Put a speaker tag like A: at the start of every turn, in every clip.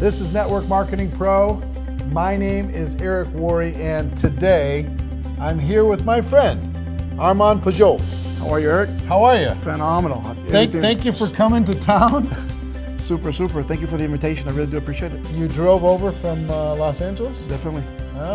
A: This is Network Marketing Pro. My name is Eric Worre, and today I'm here with my friend, Armand Puyolt.
B: How are you, Eric?
A: How are you?
B: Phenomenal.
A: Thank you for coming to town.
B: Super. Thank you for the invitation. I really do appreciate it.
A: You drove over from Los Angeles?
B: Definitely.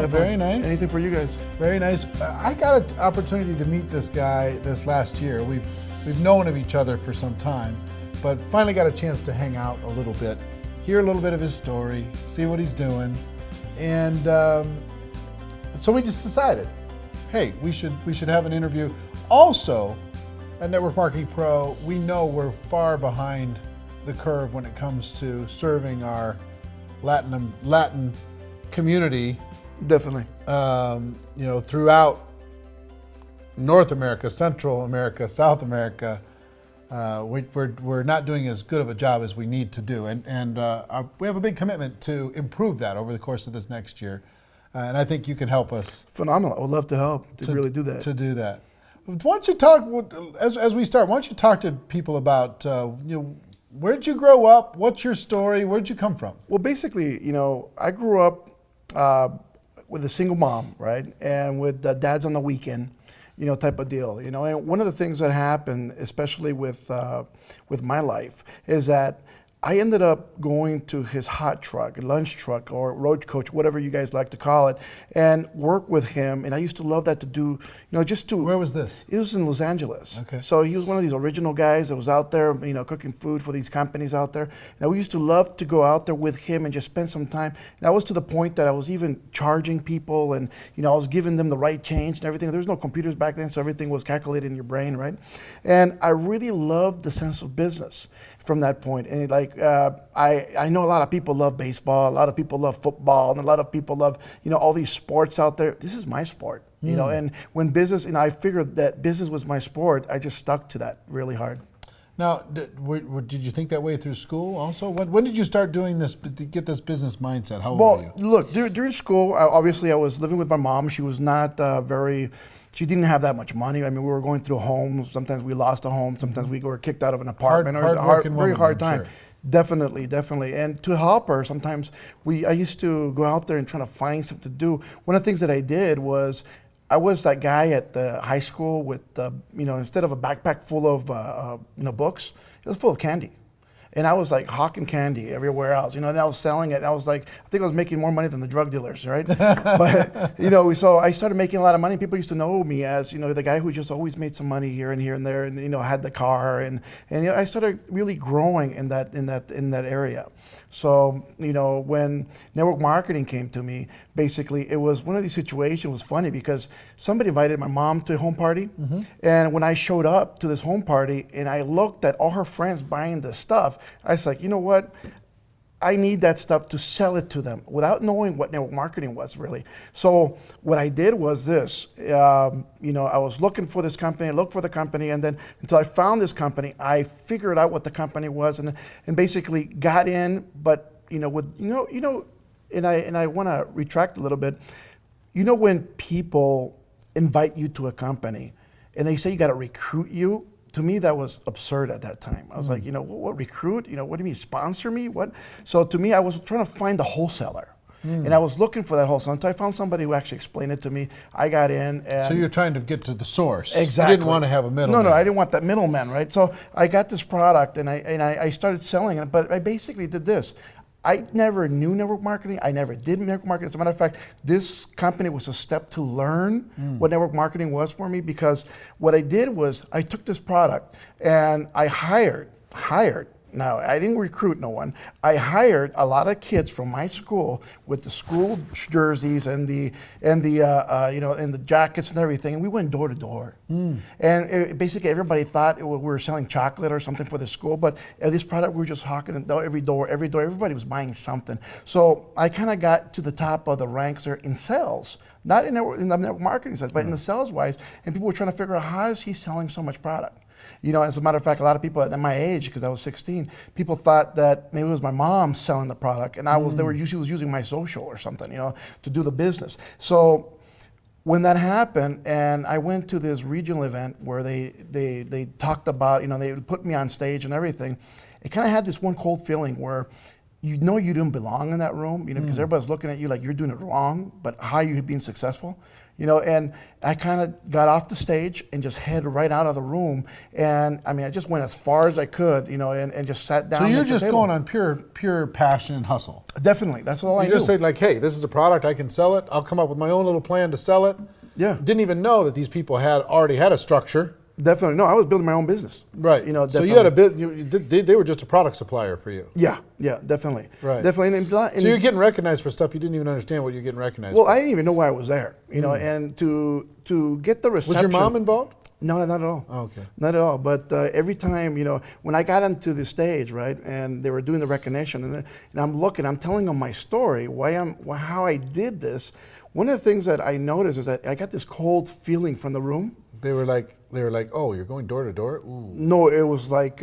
A: Very nice.
B: Anything for you guys.
A: Very nice. I got an opportunity to meet this guy this last year. We've known of each other for some time, but finally got a chance to hang out a little bit, hear a little bit of his story, see what he's doing, and so we just decided, hey, we should have an interview. Also, at Network Marketing Pro, we know we're far behind the curve when it comes to serving our Latin community.
B: Definitely.
A: Throughout North America, Central America, South America, we're not doing as good of a job as we need to do, and we have a big commitment to improve that over the course of this next year, and I think you can help us.
B: Phenomenal. I would love to help to really do that.
A: To do that. Why don't you talk as we start? Why don't you talk to people about where'd you grow up? What's your story? Where'd you come from?
B: Well, basically, I grew up with a single mom, right, and with dads on the weekend. Type of deal. And one of the things that happened, especially with my life, is that I ended up going to his hot truck, lunch truck, or road coach, whatever you guys like to call it, and work with him. And I used to love that to do, just to.
A: Where was this?
B: It was in Los Angeles.
A: Okay.
B: So he was one of these original guys that was out there, cooking food for these companies out there. And we used to love to go out there with him and just spend some time. And I was to the point that I was even charging people, and I was giving them the right change and everything. There was no computers back then, so everything was calculated in your brain, right? And I really loved the sense of business from that point. And I know a lot of people love baseball, a lot of people love football, and a lot of people love, all these sports out there. This is my sport, and when business, I figured that business was my sport, I just stuck to that really hard.
A: Now, did you think that way through school also? When did you start doing this, to get this business mindset? How old were you?
B: Look, during school, obviously I was living with my mom. She was not she didn't have that much money. I mean, we were going through homes. Sometimes we lost a home. Sometimes we were kicked out of an apartment. It was a very hard time.
A: Sure.
B: Definitely. And to help her, sometimes I used to go out there and try to find something to do. One of the things that I did was, I was that guy at the high school with, instead of a backpack full of, books, it was full of candy. And I was like hawking candy everywhere else, and I was selling it. And I was like, I think I was making more money than the drug dealers, right? But, so I started making a lot of money. People used to know me as, the guy who just always made some money here and there, and, had the car. And I started really growing in that area. So, when network marketing came to me, basically it was one of these situations. It was funny because somebody invited my mom to a home party. Mm-hmm. And when I showed up to this home party and I looked at all her friends buying this stuff, I was like, you know what? I need that stuff to sell it to them without knowing what network marketing was really. So what I did was this, I was looking for this company, I looked for the company, and then until I found this company, I figured out what the company was and basically got in, but and I want to retract a little bit. When people invite you to a company and they say you got to recruit you, to me, that was absurd at that time. I was like, what recruit? What do you mean, sponsor me? What? So to me, I was trying to find the wholesaler. And I was looking for that wholesaler until I found somebody who actually explained it to me. I got in. And
A: so you're trying to get to the source.
B: Exactly.
A: You didn't want to have a middleman.
B: No, I didn't want that middleman, right? So I got this product and I started selling it, but I basically did this. I never knew network marketing. I never did network marketing. As a matter of fact, this company was a step to learn what network marketing was for me, because what I did was I took this product and I hired. Now, I didn't recruit no one. I hired a lot of kids from my school with the school jerseys and the jackets and everything, and we went door to door. And basically, everybody thought we were selling chocolate or something for the school, but this product we were just hawking it every door. Everybody was buying something. So I kind of got to the top of the ranks there in sales. Not in the network marketing sense, but in the sales wise, and people were trying to figure out, how is he selling so much product? As a matter of fact, a lot of people at my age, because I was 16, people thought that maybe it was my mom selling the product, and they were usually using my social or something, to do the business. So when that happened, and I went to this regional event where they talked about, they would put me on stage and everything, it kind of had this one cold feeling where you know you didn't belong in that room, because everybody's looking at you like you're doing it wrong, but how you're being successful, and I kind of got off the stage and just headed right out of the room. And I mean, I just went as far as I could, and just sat down.
A: So you're
B: next to the
A: just
B: table.
A: going on pure passion and hustle.
B: Definitely, that's all I
A: You
B: knew.
A: just said like, hey, this is a product, I can sell it. I'll come up with my own little plan to sell it.
B: Yeah.
A: Didn't even know that these people had already had a structure.
B: Definitely, no, I was building my own business.
A: Right.
B: Definitely.
A: So you had a bit. They were just a product supplier for you.
B: Yeah, definitely.
A: Right.
B: Definitely.
A: So you're getting recognized for stuff you didn't even understand what you're getting recognized
B: Well,
A: for.
B: I didn't even know why I was there, and to get the reception.
A: Was your mom involved?
B: No, not at all.
A: Oh, okay.
B: Not at all. But every time, when I got onto the stage, right, and they were doing the recognition, and I'm telling them my story, how I did this. One of the things that I noticed is that I got this cold feeling from the room.
A: They were like, oh, you're going door to door? Ooh.
B: No, it was like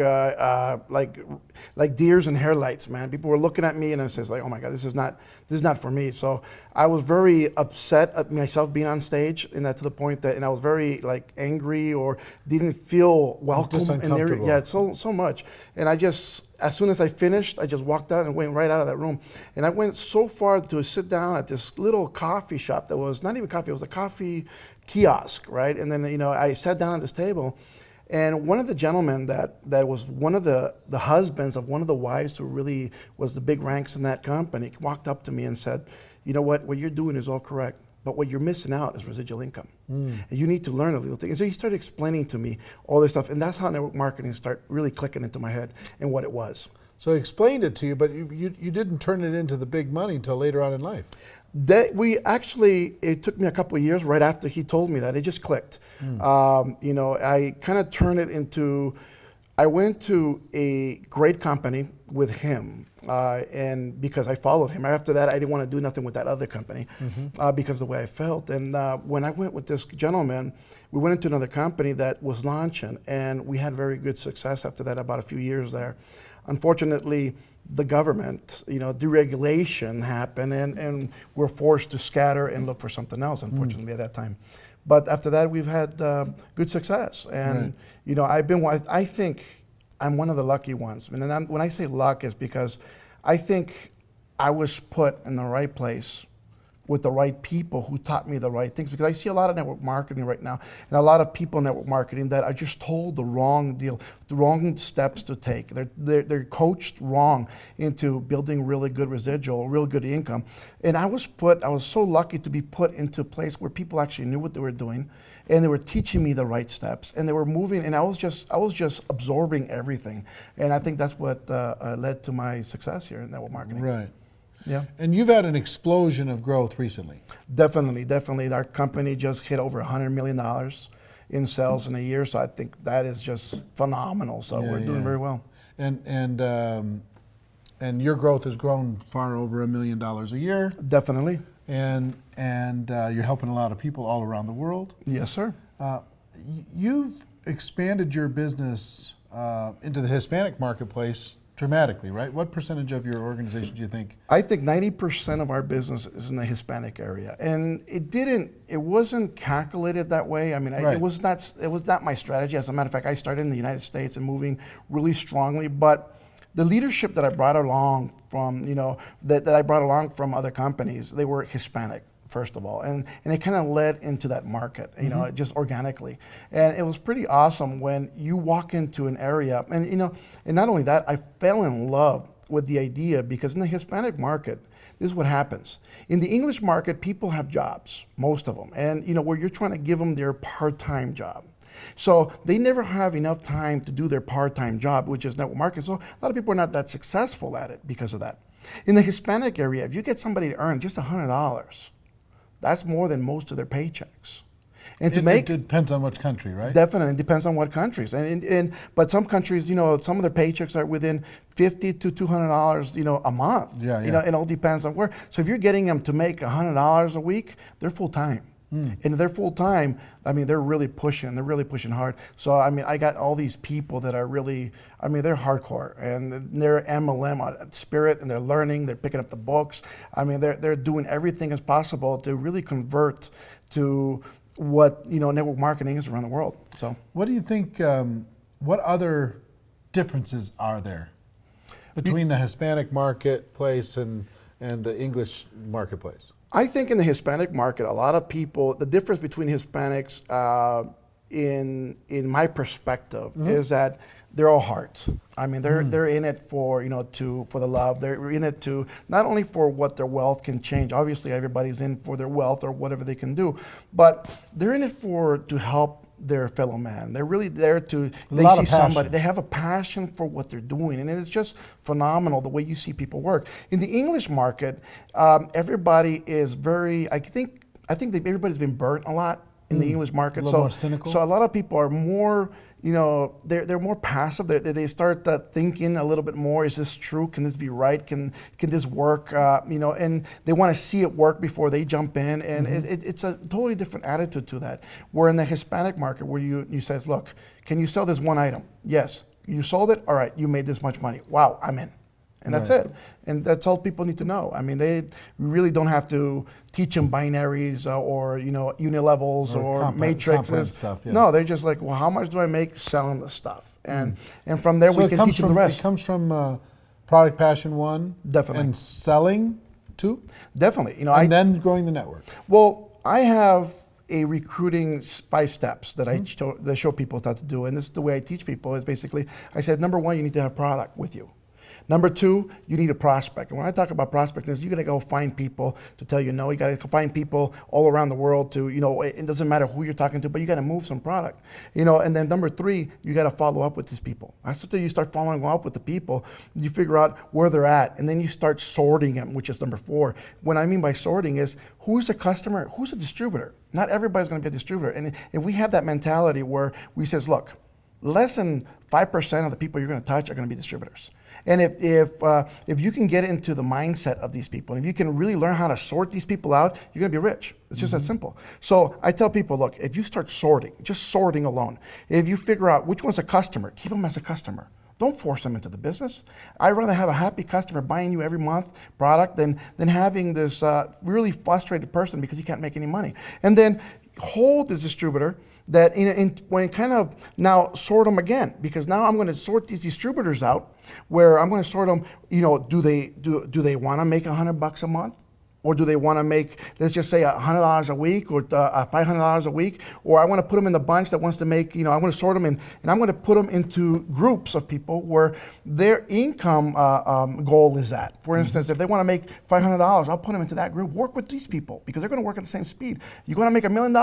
B: deers and headlights, man. People were looking at me, and I says like, oh my God, this is not for me. So I was very upset at myself being on stage, and that to the point that, and I was very like angry or didn't feel welcome
A: Just
B: in there.
A: uncomfortable.
B: Yeah, so much. And I just, as soon as I finished, I just walked out and went right out of that room. And I went so far to sit down at this little coffee shop that was not even coffee, it was a coffee kiosk, right? And then, I sat down at this table, and one of the gentlemen that was one of the husbands of one of the wives who really was the big ranks in that company walked up to me and said, you know what you're doing is all correct, but what you're missing out is residual income. And you need to learn a little thing. And so he started explaining to me all this stuff, and that's how network marketing started really clicking into my head and what it was.
A: So he explained it to you, but you didn't turn it into the big money until later on in life.
B: It took me a couple of years right after he told me that. It just clicked. I kind of turned it into, I went to a great company with him, and because I followed him. After that, I didn't want to do nothing with that other company because of the way I felt. And when I went with this gentleman, we went into another company that was launching, and we had very good success after that, about a few years there. Unfortunately, the government, deregulation happened, and we're forced to scatter and look for something else, unfortunately, at that time. But after that, we've had good success. And, I think I'm one of the lucky ones. And when I say luck, it's because I think I was put in the right place with the right people who taught me the right things, because I see a lot of network marketing right now, and a lot of people in network marketing that are just told the wrong deal, the wrong steps to take. They're coached wrong into building really good residual, real good income. And I was so lucky to be put into a place where people actually knew what they were doing, and they were teaching me the right steps, and they were moving, and I was just absorbing everything. And I think that's what led to my success here in network marketing.
A: Right.
B: Yeah.
A: And you've had an explosion of growth recently.
B: Definitely. Our company just hit over $100 million in sales in a year, so I think that is just phenomenal. So we're doing very well.
A: And your growth has grown far over $1 million a year.
B: Definitely.
A: And you're helping a lot of people all around the world.
B: Yes, sir.
A: You've expanded your business into the Hispanic marketplace dramatically, right? What percentage of your organization do you think?
B: I think 90% of our business is in the Hispanic area, and it wasn't calculated that way. I mean,
A: Right.
B: it was not my strategy. As a matter of fact, I started in the United States and moving really strongly, but the leadership that I brought along from, that I brought along from other companies, they were Hispanic, first of all, and it kind of led into that market, just organically. And it was pretty awesome when you walk into an area, and and not only that, I fell in love with the idea, because in the Hispanic market, this is what happens. In the English market, people have jobs, most of them, and where you're trying to give them their part-time job. So they never have enough time to do their part-time job, which is network marketing. So a lot of people are not that successful at it because of that. In the Hispanic area, if you get somebody to earn just $100, that's more than most of their paychecks. And
A: It depends on which country, right?
B: Definitely, it depends on what countries. But some countries, some of their paychecks are within $50 to $200, a month.
A: Yeah.
B: It all depends on where. So if you're getting them to make $100 a week, they're full time. And they're full time. I mean, they're really pushing. They're really pushing hard. So I mean, I got all these people that are really. I mean, they're hardcore, and they're MLM on spirit, and they're learning. They're picking up the books. I mean, they're doing everything as possible to really convert to what network marketing is around the world. So,
A: what do you think? What other differences are there? between the Hispanic marketplace and the English marketplace?
B: I think in the Hispanic market, a lot of people, the difference between Hispanics, in my perspective, is that they're all hearts. I mean, they're in it for for the love. They're in it to not only for what their wealth can change. Obviously, everybody's in for their wealth or whatever they can do, but they're in it to help their fellow man. They're really there to, they see somebody, they have a passion for what they're doing, and it's just phenomenal the way you see people work. In the English market, everybody is very, I think that everybody's been burnt a lot in the English market.
A: A little more cynical.
B: So a lot of people are more, they're more passive. They start thinking a little bit more. Is this true? Can this be right? Can this work? And they want to see it work before they jump in. And it's a totally different attitude to that. Where in the Hispanic market, where you says, look, can you sell this one item? Yes. You sold it? All right. You made this much money. Wow, I'm in. And that's it. And that's all people need to know. I mean, we really don't have to teach them binaries or unilevels or matrices.
A: Stuff, yeah.
B: No, they're just like, well, how much do I make selling the stuff? And from there we can teach them the rest.
A: It comes from product passion 1,
B: definitely,
A: and selling 2,
B: definitely.
A: And then growing the network.
B: Well, I have a recruiting 5 steps that I show people how to do, and this is the way I teach people. Is basically, I said, number 1, you need to have product with you. Number 2, you need a prospect. And when I talk about prospecting, you got to go find people to tell you no. You got to find people all around the world to, it doesn't matter who you're talking to, but you got to move some product. And then number 3, you got to follow up with these people. After you start following up with the people, you figure out where they're at, and then you start sorting them, which is number 4. What I mean by sorting is, who's a customer, who's a distributor? Not everybody's going to be a distributor. And if we have that mentality where we says, look, less than 5% of the people you're going to touch are going to be distributors. And if you can get into the mindset of these people, and if you can really learn how to sort these people out, you're going to be rich. It's just that simple. So I tell people, look, if you start sorting, just sorting alone, if you figure out which one's a customer, keep them as a customer. Don't force them into the business. I'd rather have a happy customer buying you every month product than having this really frustrated person because he can't make any money. And then hold the distributor that when kind of now sort them again, because now I'm going to sort these distributors out, where I'm going to sort them. Do they want to make $100 a month? Or do they want to make, let's just say, $100 a week or $500 a week? Or I want to put them in the bunch that wants to make, I want to sort them in, and I'm going to put them into groups of people where their income goal is at. For instance, if they want to make $500, I'll put them into that group. Work with these people because they're going to work at the same speed. You want to make $1 million?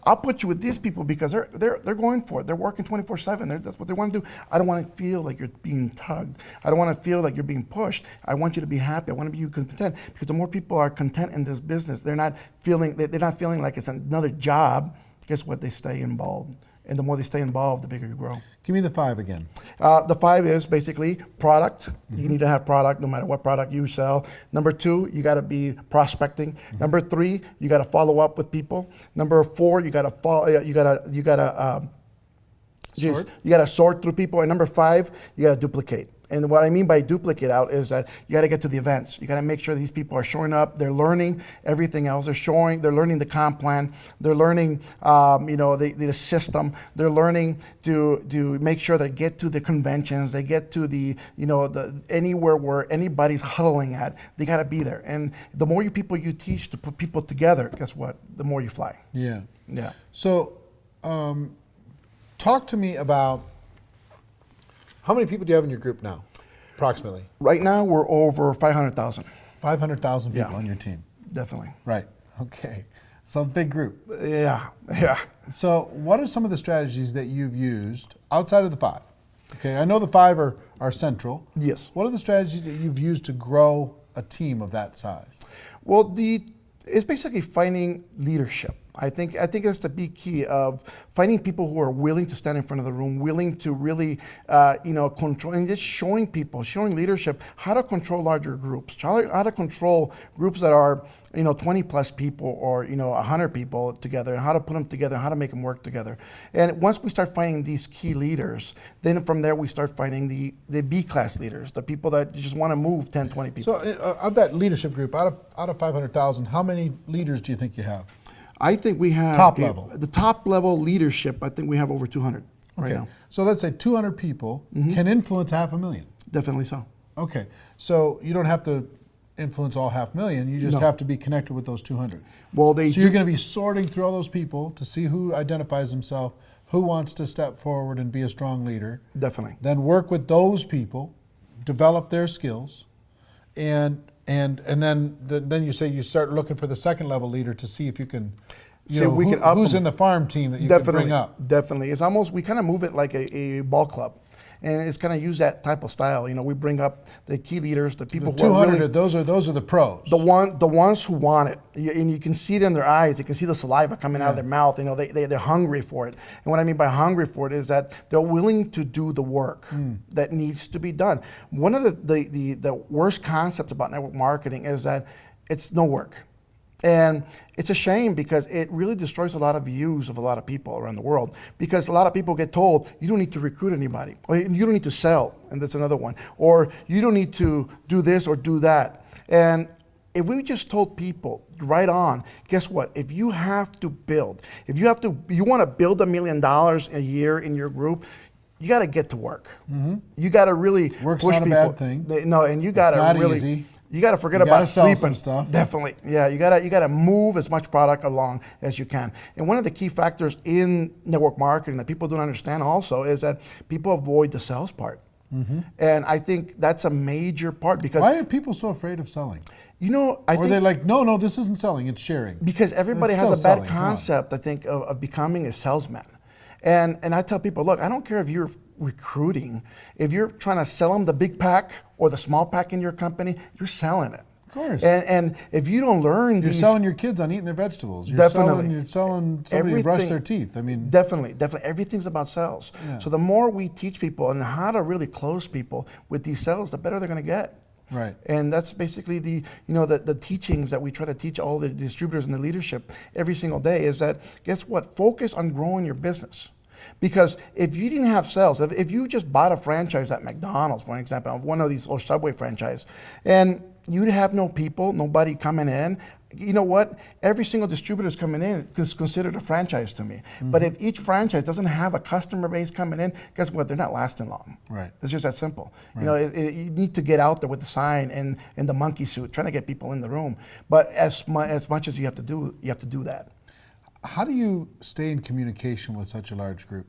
B: I'll put you with these people because they're going for it. They're working 24/7. That's what they want to do. I don't want to feel like you're being tugged. I don't want to feel like you're being pushed. I want you to be happy. I want to be content, because the more people are content in this business, they're not feeling like it's another job. Guess what? They stay involved, and the more they stay involved, the bigger you grow.
A: Give me the 5 again.
B: The 5 is basically product. You need to have product, no matter what product you sell. Number 2, you got to be prospecting. Number 3, you got to follow up with people. Number 4, you got to follow. You got to sort through people. And number 5, you got to duplicate. And what I mean by duplicate out is that you got to get to the events. You got to make sure these people are showing up. They're learning everything else. They're learning the comp plan. They're learning, the system. They're learning to make sure they get to the conventions. They get to the anywhere where anybody's huddling at. They got to be there. And the more people you teach to put people together, guess what? The more you fly.
A: Yeah.
B: Yeah.
A: So, talk to me about, how many people do you have in your group now, approximately?
B: Right now, we're over 500,000.
A: 500,000 people on your team.
B: Definitely.
A: Right. Okay. So a big group.
B: Yeah.
A: So what are some of the strategies that you've used outside of the 5? Okay, I know the 5 are central.
B: Yes.
A: What are the strategies that you've used to grow a team of that size?
B: Well, it's basically finding leadership. I think that's the big key of finding people who are willing to stand in front of the room, willing to really, control, and just showing leadership how to control larger groups, how to control groups that are, 20 plus people or, 100 people together, and how to put them together, how to make them work together. And once we start finding these key leaders, then from there we start finding the B-class leaders, the people that just want to move 10, 20 people.
A: So of that leadership group, out of 500,000, how many leaders do you think you have?
B: I think we have
A: top level.
B: The top level leadership. I think we have over 200 right now.
A: So let's say 200 people can influence 500,000.
B: Definitely so.
A: Okay, so you don't have to influence all 500,000. You just
B: No.
A: have to be connected with those 200.
B: Well, they
A: So you're going to be sorting through all those people to see who identifies himself, who wants to step forward and be a strong leader.
B: definitely.
A: Then work with those people, develop their skills, and then you say you start looking for the second level leader to see if you can, who's in the farm team that you can bring up.
B: Definitely. It's almost, we kind of move it like a ball club. And it's kind of use that type of style. We bring up the key leaders, the people
A: The
B: who are
A: 200,
B: really,
A: those are the pros.
B: the ones who want it. And you can see it in their eyes. You can see the saliva coming out of their mouth. They're hungry for it. And what I mean by hungry for it is that they're willing to do the work that needs to be done. One of the worst concepts about network marketing is that it's no work. And it's a shame because it really destroys a lot of views of a lot of people around the world, because a lot of people get told you don't need to recruit anybody, or you don't need to sell, and that's another one, or you don't need to do this or do that. And if we just told people right on, guess what? If you have to build, you want to build $1 million a year in your group, you got to get to work. You got to really
A: Work's
B: push
A: not a
B: people.
A: bad thing.
B: No, and you got
A: not
B: to really.
A: easy.
B: You got to forget
A: You
B: about
A: gotta sell
B: sleeping.
A: some stuff.
B: Definitely, yeah. You got to move as much product along as you can. And one of the key factors in network marketing that people don't understand also is that people avoid the sales part. And I think that's a major part, because
A: Why are people so afraid of selling?
B: I
A: Or
B: think
A: they're like, no, this isn't selling, it's sharing.
B: because everybody
A: It's
B: has a
A: still
B: bad
A: selling, come on.
B: concept, I think, of becoming a salesman. And I tell people, look, I don't care if you're recruiting, if you're trying to sell them the big pack or the small pack in your company, you're selling it.
A: Of course.
B: And if you don't learn
A: You're
B: these,
A: selling your kids on eating their vegetables. You're
B: Definitely.
A: You're selling somebody to brush their teeth. I mean,
B: definitely, everything's about sales.
A: Yeah.
B: So the more we teach people and how to really close people with these sales, the better they're going to get.
A: right.
B: And that's basically the teachings that we try to teach all the distributors and the leadership every single day, is that, guess what? Focus on growing your business. Because if you didn't have sales, if you just bought a franchise at McDonald's, for example, one of these, or Subway franchise, and you'd have no people, nobody coming in, you know what? Every single distributor is coming in is considered a franchise to me. But if each franchise doesn't have a customer base coming in, guess what? They're not lasting long.
A: Right.
B: It's just that simple.
A: Right.
B: You need to get out there with the sign and the monkey suit, trying to get people in the room. But as much as you have to do that.
A: How do you stay in communication with such a large group?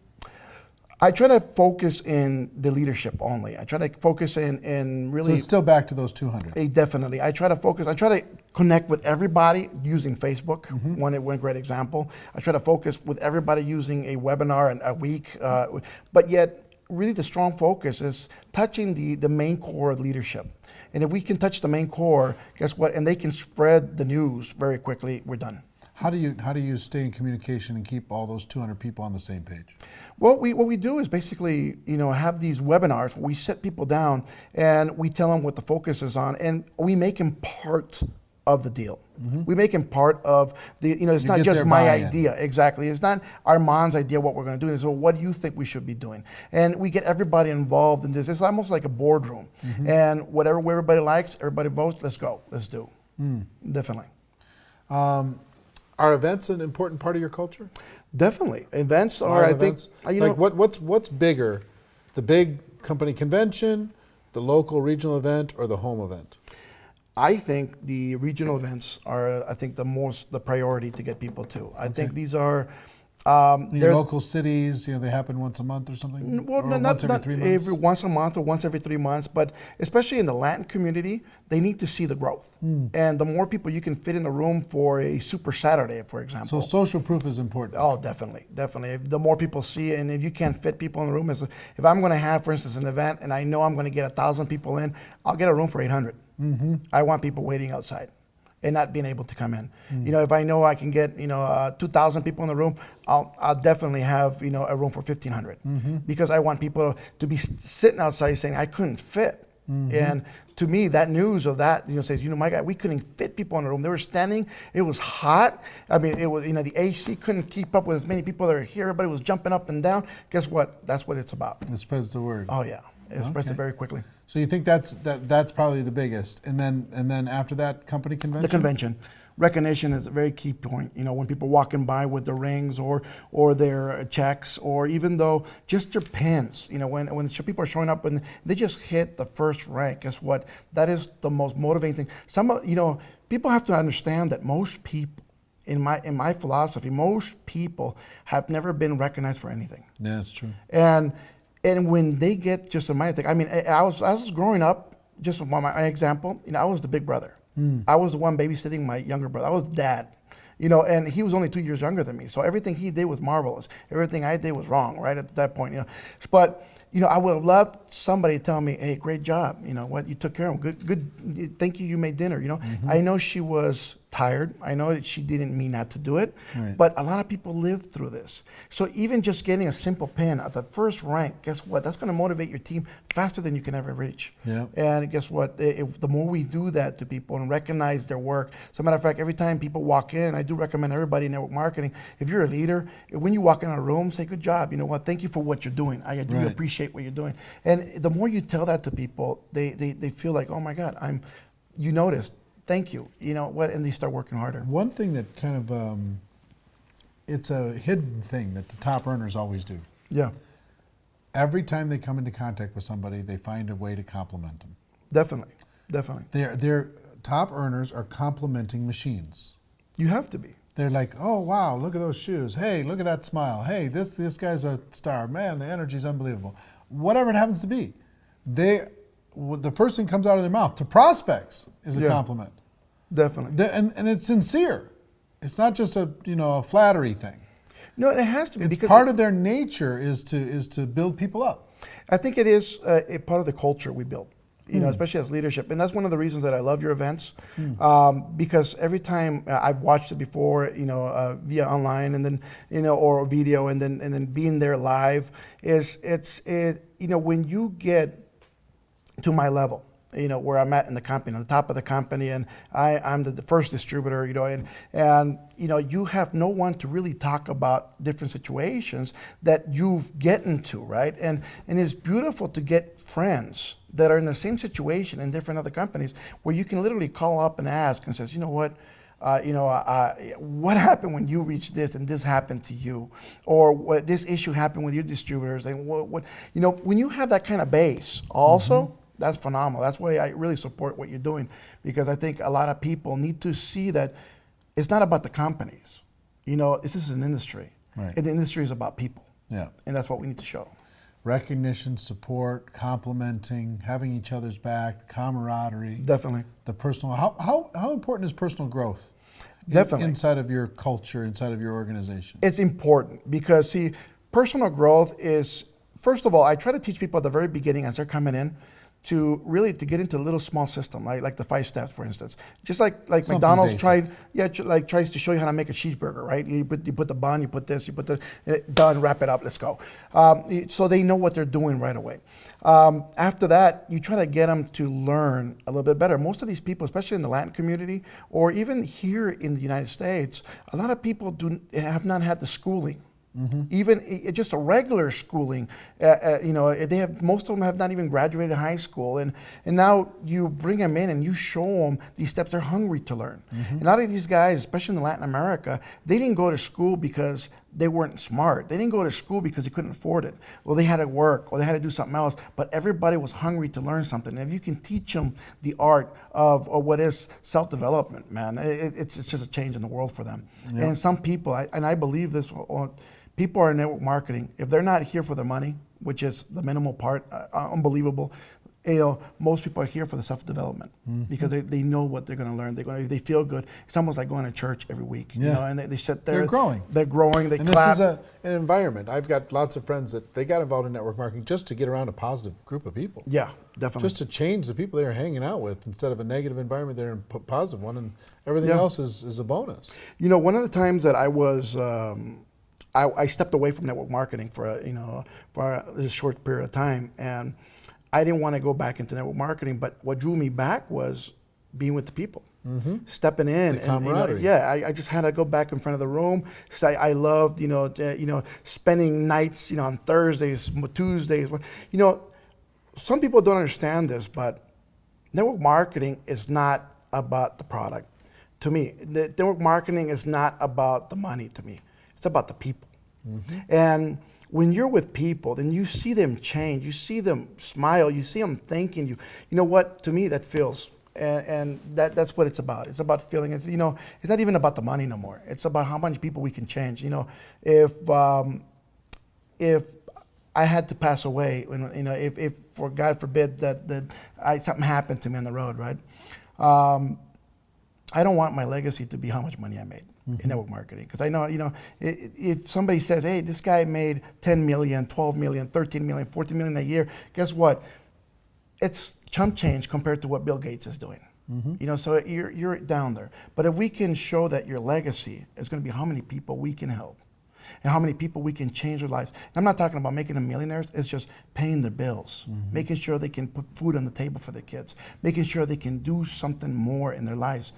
B: I try to focus in the leadership only. I try to focus in
A: So
B: really.
A: it's still back to those 200.
B: Definitely. I try to connect with everybody using Facebook, one great example. I try to focus with everybody using a webinar and a week, but yet really the strong focus is touching the main core of leadership. And if we can touch the main core, guess what? And they can spread the news very quickly, we're done.
A: How do you stay in communication and keep all those 200 people on the same page?
B: Well, what we do is basically, have these webinars where we sit people down and we tell them what the focus is on, and we make them part of the deal. We make them part of the, it's
A: You
B: not
A: get
B: just
A: their
B: my
A: buy-in.
B: idea, exactly. It's not Armand's idea what we're going to do. So what do you think we should be doing? And we get everybody involved in this. It's almost like a boardroom. And whatever everybody likes, everybody votes, let's go, let's do. Definitely.
A: Are events an important part of your culture?
B: Definitely. Events are,
A: Live
B: I think,
A: events? What's bigger, the big company convention, the local regional event, or the home event?
B: I think the regional events are, the priority to get people to. I think these are,
A: In your
B: they're
A: local cities, they happen once a month or something?
B: well,
A: Or
B: not
A: once every 3 months?
B: once a month or once every 3 months, but especially in the Latin community, they need to see the growth. And the more people you can fit in a room for a Super Saturday, for example.
A: So social proof is important.
B: Oh, definitely. If the more people see it, and if you can't fit people in the room, if I'm going to have, for instance, an event and I know I'm going to get 1,000 people in, I'll get a room for 800. I want people waiting outside and not being able to come in. If I know I can get 2,000 people in the room, I'll definitely have a room for 1,500 because I want people to be sitting outside saying I couldn't fit. And to me, that news of that says my God, we couldn't fit people in the room. They were standing. It was hot. I mean, it was the AC couldn't keep up with as many people that are here. Everybody was jumping up and down. Guess what? That's what it's about.
A: It spreads the word.
B: Oh yeah, it spreads it very quickly.
A: So you think that's probably the biggest, and then after that, company convention.
B: The convention. recognition is a very key point. You know, when people walking by with their rings or their checks, or even though just their pins. You know, when people are showing up and they just hit the first rank, guess what? That is the most motivating thing. You know, people have to understand that most people, in my philosophy, most people have never been recognized for anything.
A: Yeah, that's true.
B: And when they get just a minor thing, I mean, I was growing up. Just one my example, you know, I was the big brother. I was the one babysitting my younger brother. I was dad, you know, and he was only 2 years younger than me. So everything he did was marvelous. Everything I did was wrong, right at that point, you know. But you know, I would have loved somebody to tell me, "Hey, great job. You know what? You took care of him. Good. Thank you. You made dinner." You know, I know she was tired. I know that she didn't mean not to do it,
A: Right.
B: but a lot of people live through this. So even just getting a simple pin at the first rank, guess what? That's going to motivate your team faster than you can ever reach.
A: Yeah.
B: And guess what? The more we do that to people and recognize their work. As a matter of fact, every time people walk in, I do recommend everybody in network marketing, if you're a leader, when you walk in a room, say, "Good job. You know what? Thank you for what you're doing. I do
A: Right.
B: appreciate what you're doing." And the more you tell that to people, they feel like, "Oh my God, you noticed. Thank you." You know what? And they start working harder.
A: One thing that kind of, it's a hidden thing that the top earners always do.
B: Yeah,
A: Every time they come into contact with somebody, they find a way to compliment them.
B: definitely.
A: Their top earners are complimenting machines.
B: You have to be.
A: They're like, "Oh wow, look at those shoes. Hey, look at that smile. Hey, this guy's a star. Man, the energy's unbelievable." Whatever it happens to be, the first thing comes out of their mouth to prospects is a
B: Yeah.
A: compliment.
B: Definitely.
A: And it's sincere. It's not just a flattery thing.
B: No, it has to be,
A: It's
B: because
A: part of their nature is to build people up.
B: I think it is a part of the culture we build, you know, especially as leadership. And that's one of the reasons that I love your events, because every time I've watched it before, you know, via online, and then, you know, or video, and then being there live, you know, when you get to my level, you know, where I'm at in the company, on the top of the company, and I'm the first distributor, you know, and you know, you have no one to really talk about different situations that you've get into, right? And it's beautiful to get friends that are in the same situation in different other companies, where you can literally call up and ask and says, "You know what? What happened when you reached this and this happened to you, or what this issue happened with your distributors, and what you know, when you have that kind of base, also." That's phenomenal. That's why I really support what you're doing, because I think a lot of people need to see that it's not about the companies. You know, this is an industry,
A: Right.
B: and the industry is about people,
A: Yeah.
B: and that's what we need to show.
A: Recognition, support, complimenting, having each other's back, the camaraderie,
B: Definitely.
A: the personal. How important is personal growth?
B: Definitely.
A: Inside of your culture, inside of your organization.
B: It's important because, see, personal growth is, first of all, I try to teach people at the very beginning as they're coming in to get into a little small system, like the 5 steps, for instance. Just like
A: Something
B: McDonald's
A: basic.
B: tries to show you how to make a cheeseburger, right? You put the bun, you put this, you put the, done, wrap it up, let's go. So they know what they're doing right away. After that, you try to get them to learn a little bit better. Most of these people, especially in the Latin community, or even here in the United States, a lot of people have not had the schooling. Even just a regular schooling, you know, most of them have not even graduated high school, and now you bring them in and you show them these steps. They're hungry to learn. And a lot of these guys, especially in Latin America, they didn't go to school because they weren't smart. They didn't go to school because they couldn't afford it. Well, they had to work, or they had to do something else. But everybody was hungry to learn something. And if you can teach them the art of what is self-development, man, it's just a change in the world for them.
A: Yeah.
B: And some people, and I believe this. People are in network marketing. If they're not here for the money, which is the minimal part, unbelievable, you know, most people are here for the self-development because they know what they're going to learn. They feel good. It's almost like going to church every week, you know, and they sit there.
A: They're growing.
B: They're growing. They
A: And
B: clap.
A: this is an environment. I've got lots of friends that they got involved in network marketing just to get around a positive group of people.
B: Yeah, definitely.
A: Just to change the people they're hanging out with. Instead of a negative environment, they're in a positive one, and everything
B: Yeah.
A: else is a bonus.
B: You know, one of the times that I was, I stepped away from network marketing for a short period of time, and I didn't want to go back into network marketing. But what drew me back was being with the people, stepping in,
A: The camaraderie.
B: I just had to go back in front of the room. So I loved, spending nights, on Thursdays, Tuesdays. Some people don't understand this, but network marketing is not about the product. to me, the network marketing is not about the money to me. It's about the people. And when you're with people, then you see them change. You see them smile. You see them thanking you. You know what? To me, that feels, and that's what it's about. It's about feeling. It's, you know, it's not even about the money no more. It's about how many people we can change. You know, if I had to pass away, you know, if for God forbid that something happened to me on the road, right? I don't want my legacy to be how much money I made in network marketing, because I know, you know, if somebody says, hey, this guy made 10 million, 12 million, 13 million, 14 million a year, guess what? It's chump change compared to what Bill Gates is doing. You know, so you're down there. But if we can show that your legacy is going to be how many people we can help and how many people we can change their lives. And I'm not talking about making them millionaires. It's just paying their bills, making sure they can put food on the table for their kids, making sure they can do something more in their lives.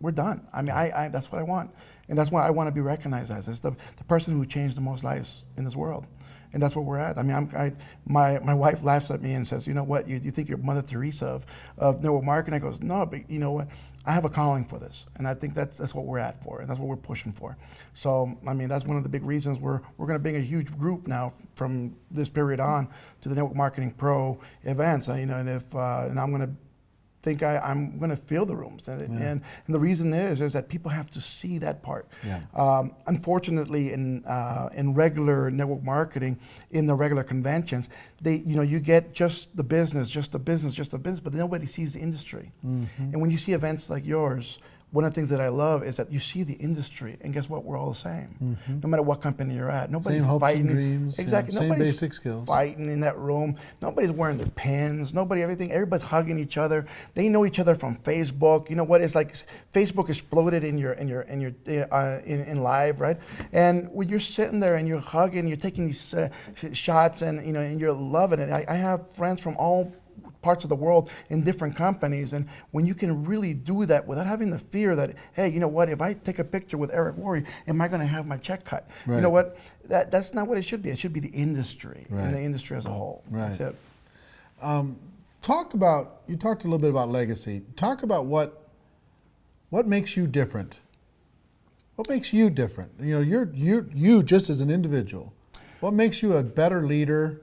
B: We're done. I mean, I that's what I want. And that's what I want to be recognized as the person who changed the most lives in this world. And that's where we're at. I mean, my wife laughs at me and says, you know what, you think you're Mother Teresa of network marketing? I goes, no, but you know what, I have a calling for this. And I think that's what we're at for, and that's what we're pushing for. So, I mean, that's one of the big reasons we're going to bring a huge group now from this period on to the Network Marketing Pro events. You know, and I'm going to I'm going to fill the rooms, and the reason is that people have to see that part. Unfortunately, in regular network marketing, in the regular conventions, you get just the business, but nobody sees the industry. And when you see events like yours, one of the things that I love is that you see the industry, and guess what? We're all the same. No matter what company you're at, nobody's
A: same hopes
B: fighting.
A: And dreams,
B: exactly.
A: Same
B: Nobody's
A: basic skills.
B: Fighting in that room. Nobody's wearing their pins. Everybody's hugging each other. They know each other from Facebook. You know what? It's like Facebook exploded in live, right? And when you're sitting there and you're hugging, you're taking these shots, and and you're loving it. I have friends from all parts of the world in different companies, and when you can really do that without having the fear that, hey, you know what, if I take a picture with Eric Worre, am I going to have my check cut? Right. You know what, that's not what it should be. It should be the industry, and the industry as a whole. Right. That's it.
A: You talked a little bit about legacy. Talk about what makes you different. What makes you different? You know, you just as an individual. What makes you a better leader?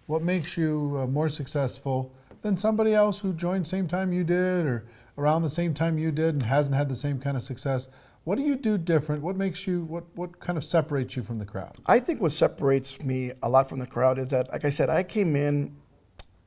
A: What makes you more successful than somebody else who joined same time you did, or around the same time you did and hasn't had the same kind of success? What do you do different? What makes you, what kind of separates you from the crowd?
B: I think what separates me a lot from the crowd is that, like I said, I came in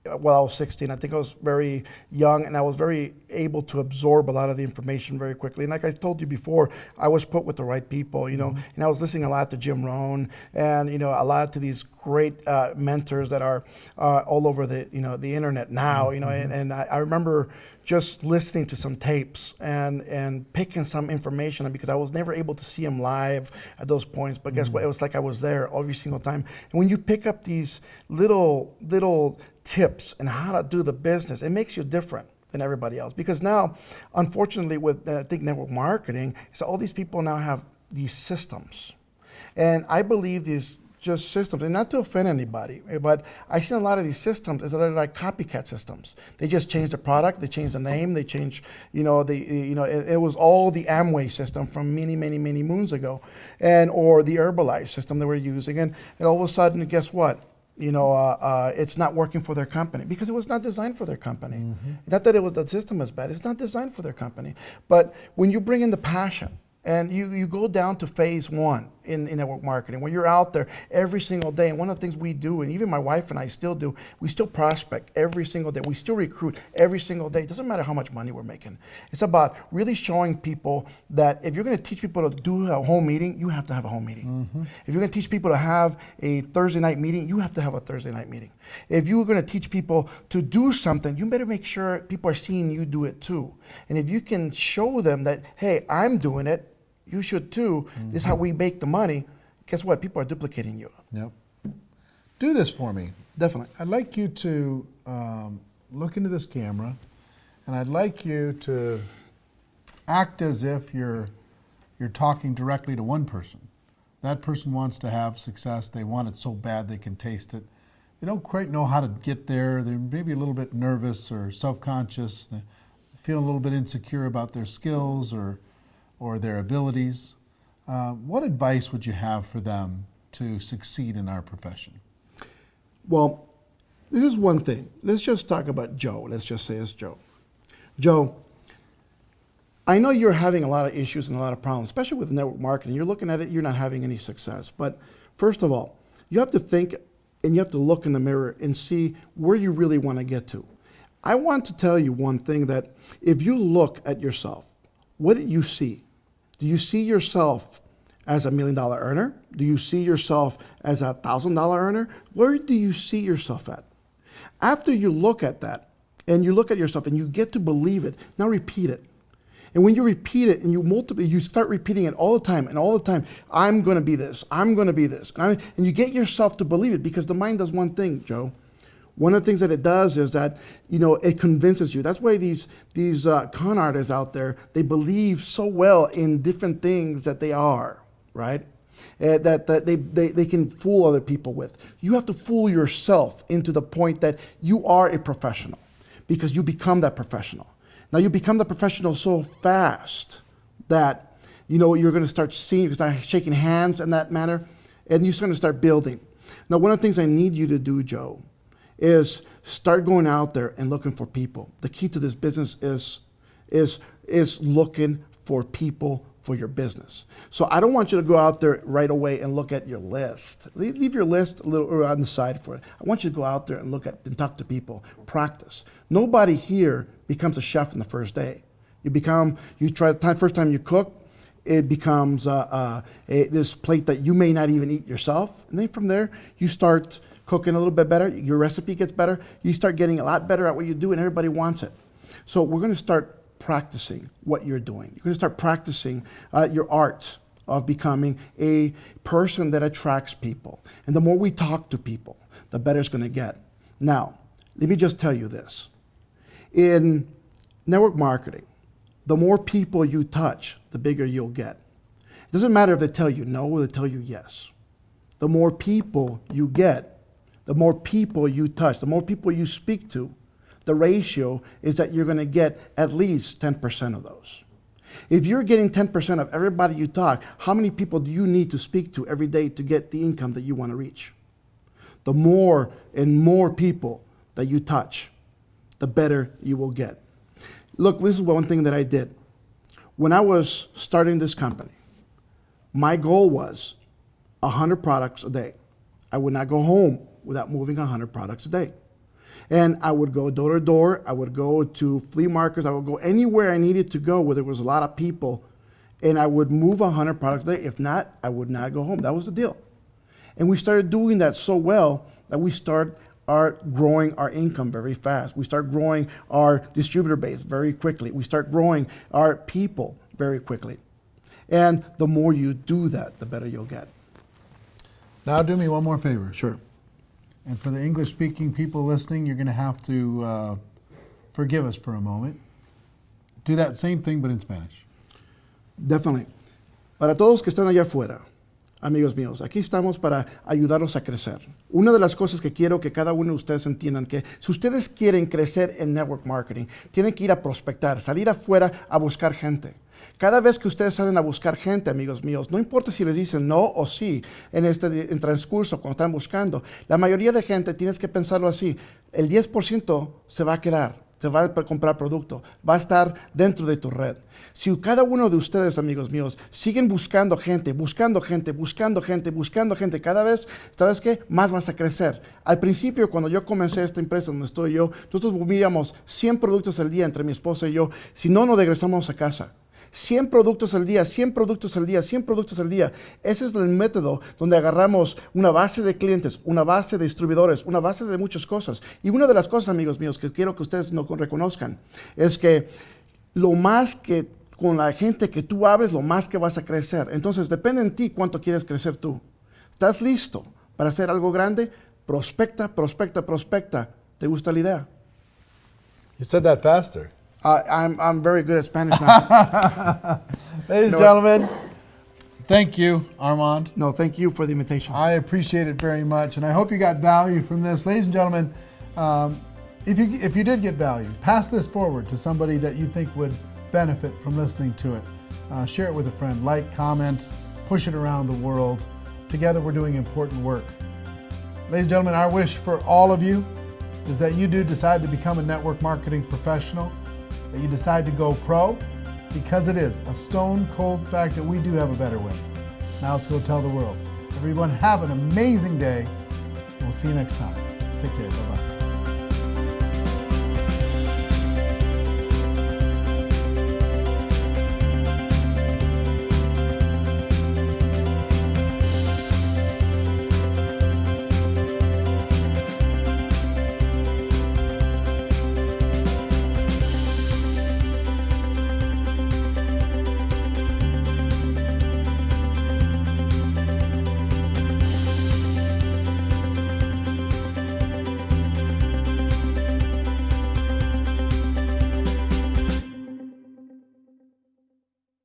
B: while I was 16. I think I was very young, and I was very able to absorb a lot of the information very quickly. And like I told you before, I was put with the right people, and I was listening a lot to Jim Rohn, and a lot to these great mentors that are all over the the internet now. And I remember just listening to some tapes and picking some information, because I was never able to see them live at those points. But guess what? It was like I was there every single time. And when you pick up these little tips and how to do the business, it makes you different than everybody else. Because now, unfortunately, with I think network marketing, so all these people now have these systems, and I believe these just systems, and not to offend anybody, but I see a lot of these systems as they're like copycat systems. They just change the product, they change the name, they change, it was all the Amway system from many moons ago, or the Herbalife system they were using, and all of a sudden, guess what? It's not working for their company because it was not designed for their company. Not that the system is bad, it's not designed for their company. But when you bring in the passion, and you go down to phase one in network marketing, where you're out there every single day. And one of the things we do, and even my wife and I still do, we still prospect every single day. We still recruit every single day. It doesn't matter how much money we're making. It's about really showing people that if you're going to teach people to do a home meeting, you have to have a home meeting. If you're going to teach people to have a Thursday night meeting, you have to have a Thursday night meeting. If you're going to teach people to do something, you better make sure people are seeing you do it too. And if you can show them that, hey, I'm doing it, you should too. This is how we make the money. Guess what? People are duplicating you.
A: Yep. Do this for me.
B: Definitely.
A: I'd like you to look into this camera, and I'd like you to act as if you're talking directly to one person. That person wants to have success. They want it so bad they can taste it. They don't quite know how to get there. They're maybe a little bit nervous or self-conscious. feeling a little bit insecure about their skills or their abilities. What advice would you have for them to succeed in our profession?
B: Well, this is one thing. Let's just talk about Joe. Let's just say it's Joe. Joe, I know you're having a lot of issues and a lot of problems, especially with network marketing. You're looking at it, you're not having any success. But first of all, you have to think and you have to look in the mirror and see where you really want to get to. I want to tell you one thing, that if you look at yourself, what do you see? Do you see yourself as $1 million earner? Do you see yourself as a $1,000 earner? Where do you see yourself at? After you look at that and you look at yourself and you get to believe it, now repeat it. And when you repeat it and you start repeating it all the time and all the time, I'm going to be this, I'm going to be this. And you get yourself to believe it, because the mind does one thing, Joe. One of the things that it does is that, it convinces you. That's why these con artists out there, they believe so well in different things that they are, right? That they can fool other people with. You have to fool yourself into the point that you are a professional, because you become that professional. Now you become the professional so fast that, you're going to start seeing, you're going to start shaking hands in that manner, and you're going to start building. Now, one of the things I need you to do, Joe, is start going out there and looking for people. The key to this business is looking for people for your business. So I don't want you to go out there right away and look at your list. Leave your list a little on the side for it. I want you to go out there and look at and talk to people. Practice. Nobody here becomes a chef in the first day. First time you cook, it becomes this plate that you may not even eat yourself. And then from there, you start cooking a little bit better. Your recipe gets better. You start getting a lot better at what you do, and everybody wants it. So we're going to start practicing what you're doing. You're going to start practicing your art of becoming a person that attracts people. And the more we talk to people, the better it's going to get. Now, let me just tell you this. In network marketing, the more people you touch, the bigger you'll get. It doesn't matter if they tell you no or they tell you yes. The more people you get, the more people you touch, the more people you speak to, the ratio is that you're going to get at least 10% of those. If you're getting 10% of everybody you talk, how many people do you need to speak to every day to get the income that you want to reach? The more and more people that you touch, the better you will get. Look, this is one thing that I did. When I was starting this company, my goal was 100 products a day. I would not go home without moving 100 products a day. And I would go door to door. I would go to flea markets. I would go anywhere I needed to go where there was a lot of people. And I would move 100 products a day. If not, I would not go home. That was the deal. And we started doing that so well that we started growing our income very fast. We start growing our distributor base very quickly. We start growing our people very quickly. And the more you do that, the better you'll get.
A: Now do me one more favor.
B: Sure.
A: And for the English-speaking people listening, you're going to have to forgive us for a moment. Do that same thing, but in Spanish.
B: Definitely. Para todos que están allá afuera, amigos míos, aquí estamos para ayudarlos a crecer. Una de las cosas que quiero que cada uno de ustedes entiendan, que si ustedes quieren crecer en network marketing, tienen que ir a prospectar, salir afuera a buscar gente. Cada vez que ustedes salen a buscar gente, amigos míos, no importa si les dicen no o sí en transcurso, cuando están buscando, la mayoría de gente, tienes que pensarlo así, el 10% se va a quedar, te va a comprar producto, va a estar dentro de tu red. Si cada uno de ustedes, amigos míos, siguen buscando gente, cada vez, ¿sabes qué? Más vas a crecer. Al principio, cuando yo comencé esta empresa donde estoy yo, nosotros movíamos 100 productos al día entre mi esposa y yo, si no, nos regresamos a casa. 100 productos al día, 100 productos al día, 100 productos al día. Ese es el método donde agarramos una base de clientes, una base de distribuidores, una base de muchas cosas. Y una de las cosas, amigos míos, que quiero que ustedes no reconozcan, es que lo más que con la gente que tú hables, lo más que vas a crecer. Entonces, depende en ti cuánto quieres crecer tú. ¿Estás listo para hacer algo grande? Prospecta, prospecta, prospecta. ¿Te gusta la idea?
A: You said that faster.
B: I'm very good at Spanish now.
A: Ladies and gentlemen, thank you, Armand.
B: No, thank you for the invitation.
A: I appreciate it very much, and I hope you got value from this. Ladies and gentlemen, If you did get value, pass this forward to somebody that you think would benefit from listening to it. Share it with a friend, like, comment, push it around the world. Together we're doing important work. Ladies and gentlemen, our wish for all of you is that you do decide to become a network marketing professional, that you decide to go pro, because it is a stone cold fact that we do have a better way. Now let's go tell the world. Everyone have an amazing day, and we'll see you next time. Take care, bye-bye.